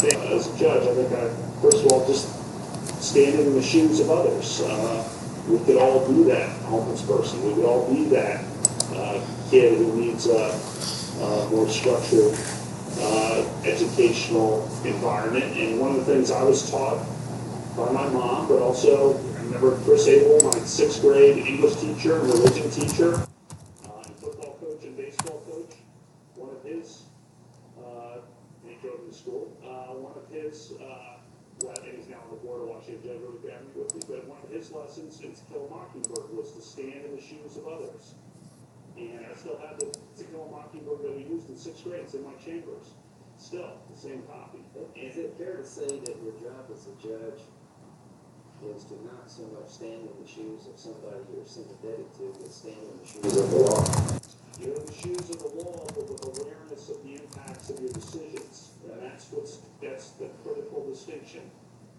As a judge, I think first of all, just standing in the shoes of others. We could all be that homeless person. We could all be that kid who needs a more structured educational environment. And one of the things I was taught by my mom, but also I remember Chris Abel, my 6th grade English teacher and religion teacher, and football coach and baseball coach. One of his, and he drove me to school. One of his, and he's now on the board of Washington Jesuit Academy with me, but one of his lessons in To Kill a Mockingbird was to stand in the shoes of others. And I still have the To Kill a Mockingbird that we used in 6th grade. It's in my chambers. Still, the same copy. Is it fair to say that your job as a judge is to not so much stand in the shoes of somebody you're sympathetic to, but stand in the shoes of the law? You're in the shoes of the law, but with awareness of the impacts of your decisions. And that's the critical distinction.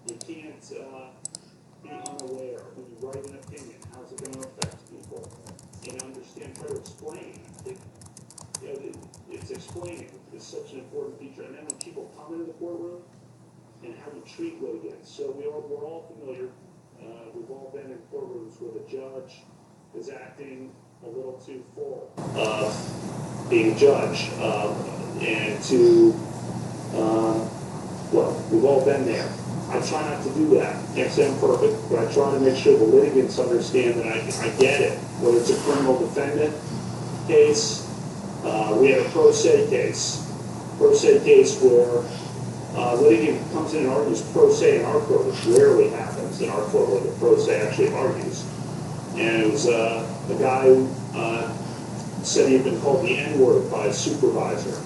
You can't be unaware when you write an opinion. How's it going to affect people? And understand, try to explain. It's explaining is such an important feature. And then when people come into the courtroom and how we treat litigants. So we're all familiar. We've all been in courtrooms where the judge is acting a little too full of being a judge. And we've all been there. I try not to do that. Can't say I'm perfect, but I try to make sure the litigants understand that I get it. Whether it's a criminal defendant case, we had a pro se case. Pro se case where litigant comes in and argues pro se in our court, which rarely happens in our court where the pro se actually argues. And it was a guy who said he had been called the N-word by his supervisor.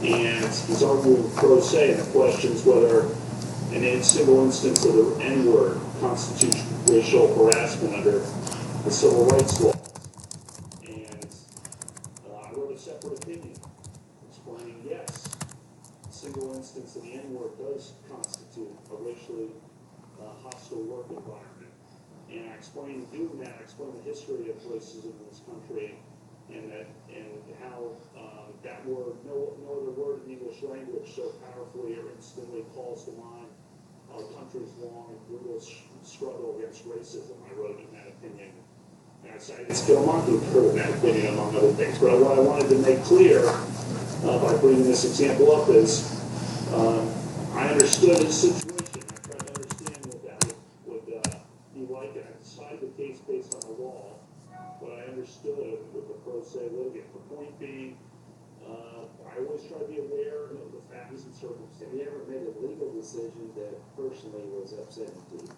And he's arguing pro se, and the question is whether a single instance of the N-word constitutes racial harassment under the civil rights law. And I wrote a separate opinion explaining, yes, a single instance of the N-word does constitute a racially hostile work environment. And I explained, doing that, I explained the history of racism in this country and how that word, no other word in the English language so powerfully or instantly calls to mind our country's long and brutal struggle against racism. I wrote in that opinion. And I cited To Kill a Mockingbird in that opinion, among other things. But what I wanted to make clear by bringing this example up is I understood his situation. I tried to understand what that would be like, and I decided the case based on the law, but I understood with the pro se litigant. The point being, I always try to be aware of the facts and circumstances. Have you ever made a legal decision that personally was upsetting to you?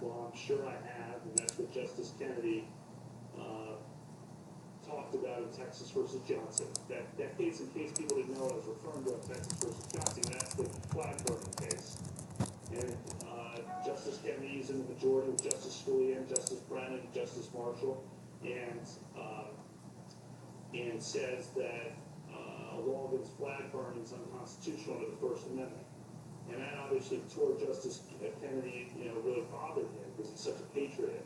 Well, I'm sure I have, and that's what Justice Kennedy talked about in Texas versus Johnson. That case, in case people didn't know, I was referring to Texas versus Johnson. That's the flag burning case. And Justice Kennedy is in the majority with Justice Scalia and Justice Brennan and Justice Marshall, and says that a law against flag burning is unconstitutional under the First Amendment. And that obviously tore Justice Kennedy, really bothered him because he's such a patriot.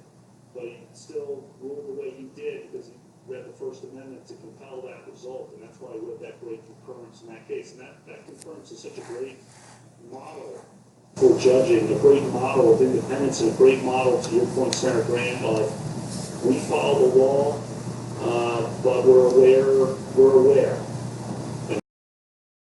But he still ruled the way he did because he read the First Amendment to compel that result. And that's why he wrote that great concurrence in that case. And that concurrence is such a great model for judging, a great model of independence, and a great model, to your point, Senator Graham, of we follow the law, but we're aware.